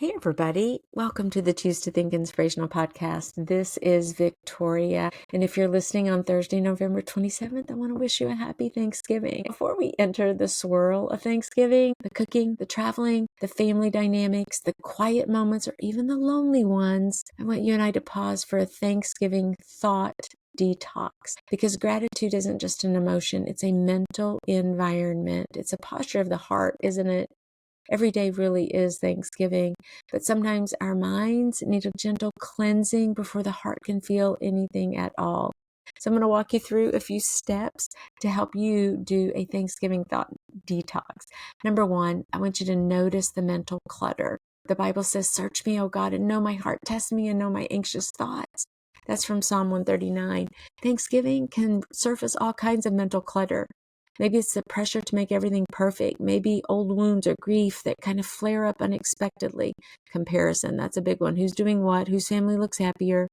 Hey, everybody. Welcome to the Choose to Think Inspirational podcast. This is Victoria. And if you're listening on Thursday, November 27th, I want to wish you a happy Thanksgiving. Before we enter the swirl of Thanksgiving, the cooking, the traveling, the family dynamics, the quiet moments, or even the lonely ones, I want you and I to pause for a Thanksgiving thought detox, because gratitude isn't just an emotion. It's a mental environment. It's a posture of the heart, isn't it? Every day really is Thanksgiving, but sometimes our minds need a gentle cleansing before the heart can feel anything at all. So I'm going to walk you through a few steps to help you do a Thanksgiving thought detox. Number one, I want you to notice the mental clutter. The Bible says, "Search me, O God, and know my heart. Test me and know my anxious thoughts." That's from Psalm 139. Thanksgiving can surface all kinds of mental clutter. Maybe it's the pressure to make everything perfect. Maybe old wounds or grief that kind of flare up unexpectedly. Comparison, that's a big one. Who's doing what? Whose family looks happier?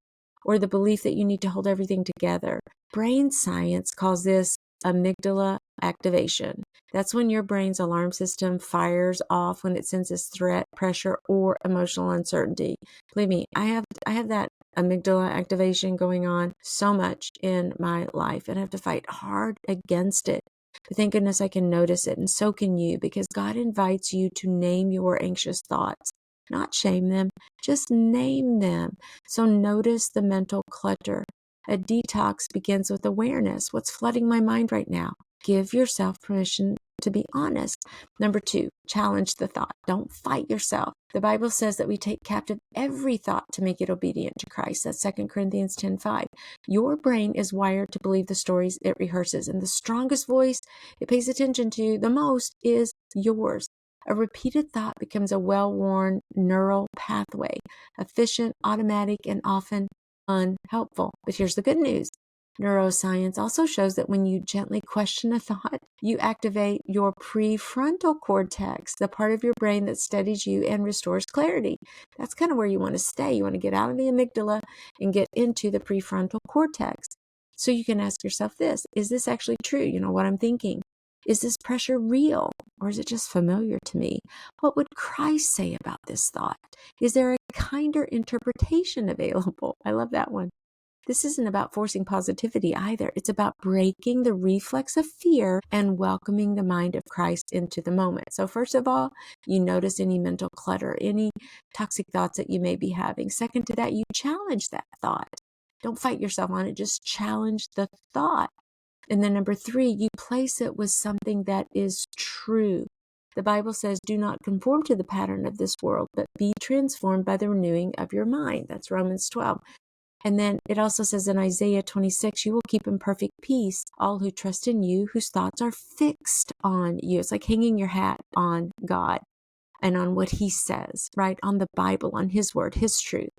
Or the belief that you need to hold everything together. Brain science calls this amygdala activation. That's when your brain's alarm system fires off when it senses threat, pressure, or emotional uncertainty. Believe me, I have that amygdala activation going on so much in my life, and I have to fight hard against it. But thank goodness I can notice it, and so can you, because God invites you to name your anxious thoughts, not shame them, just name them. So notice the mental clutter. A detox begins with awareness. What's flooding my mind right now? Give yourself permission to be honest. Number two, challenge the thought. Don't fight yourself. The Bible says that we take captive every thought to make it obedient to Christ. That's 2 Corinthians 10:5. Your brain is wired to believe the stories it rehearses, and the strongest voice it pays attention to the most is yours. A repeated thought becomes a well-worn neural pathway, efficient, automatic, and often unhelpful. But here's the good news. Neuroscience also shows that when you gently question a thought, you activate your prefrontal cortex, the part of your brain that steadies you and restores clarity. That's kind of where you want to stay. You want to get out of the amygdala and get into the prefrontal cortex. So you can ask yourself this: is this actually true? You know what I'm thinking? Is this pressure real, or is it just familiar to me? What would Christ say about this thought? Is there a kinder interpretation available? I love that one. This isn't about forcing positivity either. It's about breaking the reflex of fear and welcoming the mind of Christ into the moment. So first of all, you notice any mental clutter, any toxic thoughts that you may be having. Second to that, you challenge that thought. Don't fight yourself on it. Just challenge the thought. And then number three, you place it with something that is true. The Bible says, "Do not conform to the pattern of this world, but be transformed by the renewing of your mind." That's Romans 12. And then it also says in Isaiah 26, "You will keep in perfect peace all who trust in you, whose thoughts are fixed on you." It's like hanging your hat on God and on what he says, right? On the Bible, on his word, his truth.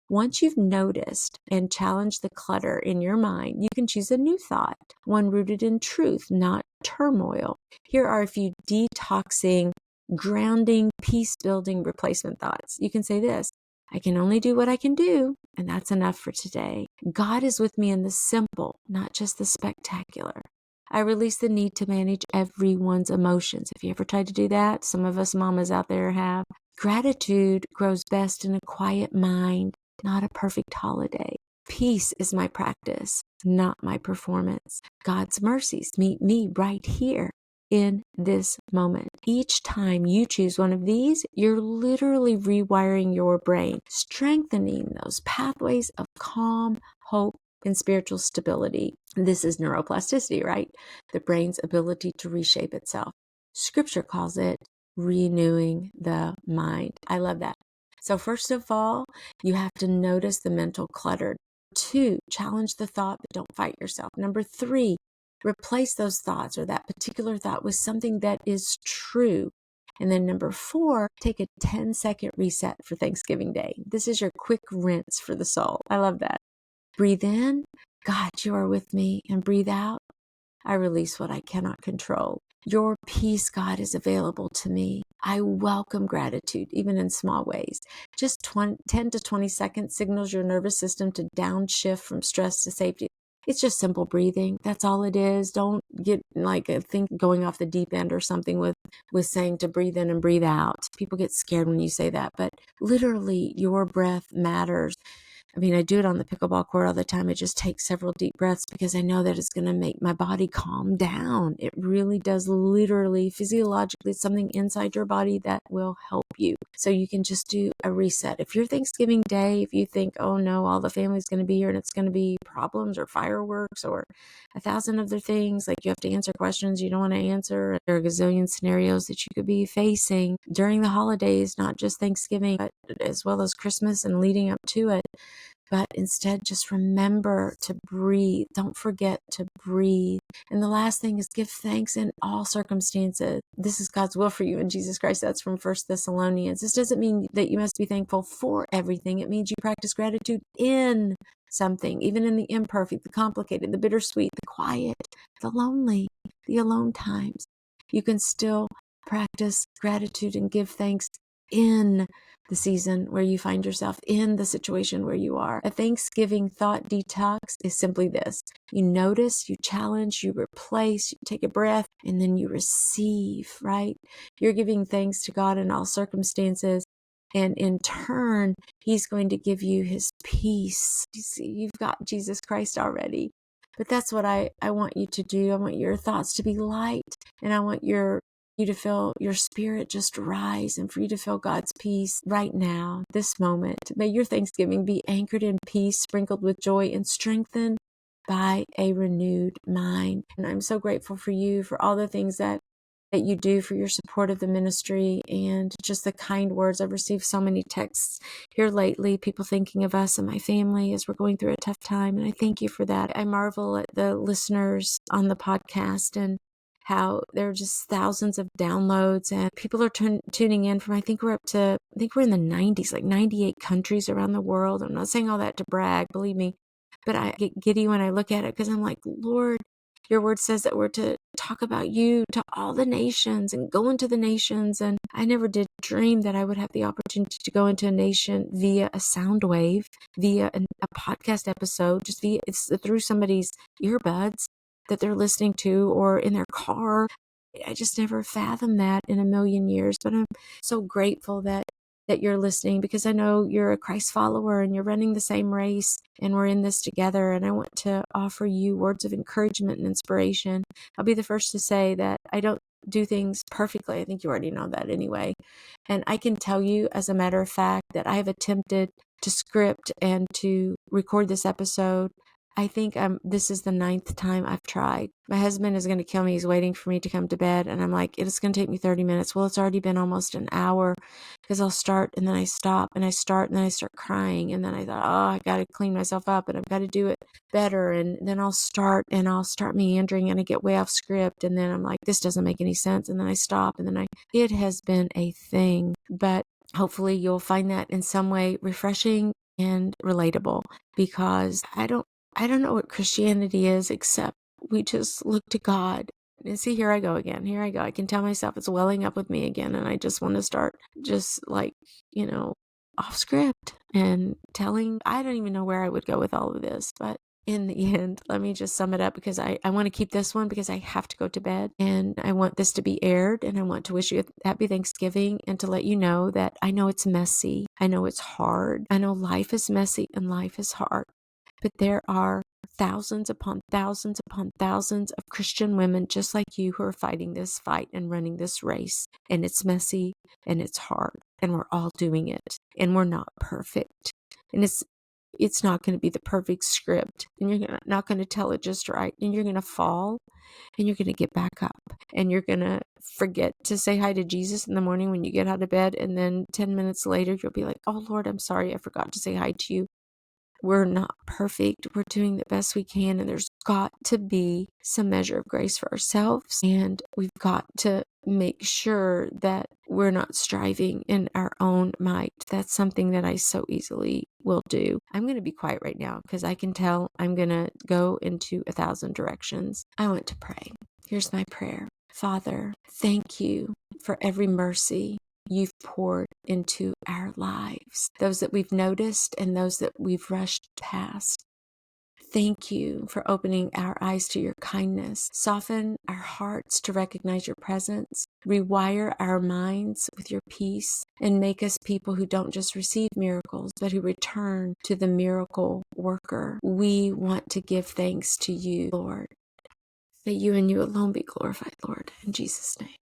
Once you've noticed and challenged the clutter in your mind, you can choose a new thought, one rooted in truth, not turmoil. Here are a few detoxing, grounding, peace-building replacement thoughts. You can say this: "I can only do what I can do, and that's enough for today. God is with me in the simple, not just the spectacular. I release the need to manage everyone's emotions." Have you ever tried to do that? Some of us mamas out there have. Gratitude grows best in a quiet mind, not a perfect holiday. Peace is my practice, not my performance. God's mercies meet me right here in this moment. Each time you choose one of these, you're literally rewiring your brain, strengthening those pathways of calm, hope, and spiritual stability. This is neuroplasticity, right? The brain's ability to reshape itself. Scripture calls it renewing the mind. I love that. So first of all, you have to notice the mental clutter. 2, challenge the thought, but don't fight yourself. Number 3, replace those thoughts or that particular thought with something that is true. And then number 4, take a 10-second reset for Thanksgiving Day. This is your quick rinse for the soul. I love that. Breathe in, "God, you are with me," and breathe out, "I release what I cannot control. Your peace, God, is available to me. I welcome gratitude, even in small ways." Just 10 to 20 seconds signals your nervous system to downshift from stress to safety. It's just simple breathing. That's all it is. Don't get think going off the deep end or something with saying to breathe in and breathe out. People get scared when you say that, but literally your breath matters. I mean, I do it on the pickleball court all the time. I just take several deep breaths because I know that it's going to make my body calm down. It really does, literally, physiologically, something inside your body that will help you. So you can just do a reset. If your Thanksgiving day, if you think, oh no, all the family's going to be here and it's going to be problems or fireworks or 1,000 other things, like you have to answer questions you don't want to answer. There are a gazillion scenarios that you could be facing during the holidays, not just Thanksgiving, but as well as Christmas and leading up to it. But instead, just remember to breathe. Don't forget to breathe. And the last thing is give thanks in all circumstances. This is God's will for you in Jesus Christ. That's from 1 Thessalonians. This doesn't mean that you must be thankful for everything. It means you practice gratitude in something, even in the imperfect, the complicated, the bittersweet, the quiet, the lonely, the alone times. You can still practice gratitude and give thanks in the season where you find yourself, in the situation where you are. A Thanksgiving thought detox is simply this. You notice, you challenge, you replace, you take a breath, and then you receive, right? You're giving thanks to God in all circumstances. And in turn, He's going to give you His peace. You see, you've got Jesus Christ already. But that's what I want you to do. I want your thoughts to be light, and I want you to feel your spirit just rise, and for you to feel God's peace right now, this moment. May your Thanksgiving be anchored in peace, sprinkled with joy, and strengthened by a renewed mind. And I'm so grateful for you, for all the things that you do, for your support of the ministry, and just the kind words. I've received so many texts here lately, people thinking of us and my family as we're going through a tough time, and I thank you for that. I marvel at the listeners on the podcast and how there are just thousands of downloads, and people are tuning in from, I think we're in the 90s, like 98 countries around the world. I'm not saying all that to brag, believe me, but I get giddy when I look at it, because I'm like, Lord, your word says that we're to talk about you to all the nations and go into the nations. And I never did dream that I would have the opportunity to go into a nation via a sound wave, via a podcast episode, just it's through somebody's earbuds that they're listening to, or in their car. I just never fathomed that in a million years. But I'm so grateful that you're listening, because I know you're a Christ follower and you're running the same race, and we're in this together. And I want to offer you words of encouragement and inspiration. I'll be the first to say that I don't do things perfectly. I think you already know that anyway. And I can tell you, as a matter of fact, that I have attempted to script and to record this episode. I think this is the 9th time I've tried. My husband is going to kill me. He's waiting for me to come to bed. And I'm like, it's going to take me 30 minutes. Well, it's already been almost an hour, because I'll start and then I stop, and I start and then I start crying. And then I thought, oh, I got to clean myself up and I've got to do it better. And then I'll start meandering, and I get way off script. And then I'm like, this doesn't make any sense. And then I stop, and then it has been a thing. But hopefully you'll find that in some way refreshing and relatable, because I don't know what Christianity is, except we just look to God. And see, here I go again. Here I go. I can tell myself it's welling up with me again. And I just want to start just off script and telling. I don't even know where I would go with all of this. But in the end, let me just sum it up, because I want to keep this one, because I have to go to bed and I want this to be aired, and I want to wish you a happy Thanksgiving, and to let you know that I know it's messy. I know it's hard. I know life is messy and life is hard. But there are thousands upon thousands upon thousands of Christian women just like you who are fighting this fight and running this race. And it's messy and it's hard, and we're all doing it, and we're not perfect. And it's not going to be the perfect script, and you're not going to tell it just right, and you're going to fall, and you're going to get back up, and you're going to forget to say hi to Jesus in the morning when you get out of bed, and then 10 minutes later you'll be like, oh Lord, I'm sorry, I forgot to say hi to you. We're not perfect. We're doing the best we can, and there's got to be some measure of grace for ourselves, and we've got to make sure that we're not striving in our own might. That's something that I so easily will do. I'm going to be quiet right now, because I can tell I'm going to go into 1,000 directions. I want to pray. Here's my prayer. Father, thank you for every mercy you've poured into our lives, those that we've noticed and those that we've rushed past. Thank you for opening our eyes to your kindness. Soften our hearts to recognize your presence. Rewire our minds with your peace, and make us people who don't just receive miracles, but who return to the miracle worker. We want to give thanks to you, Lord. That you and you alone be glorified, Lord. In Jesus' name.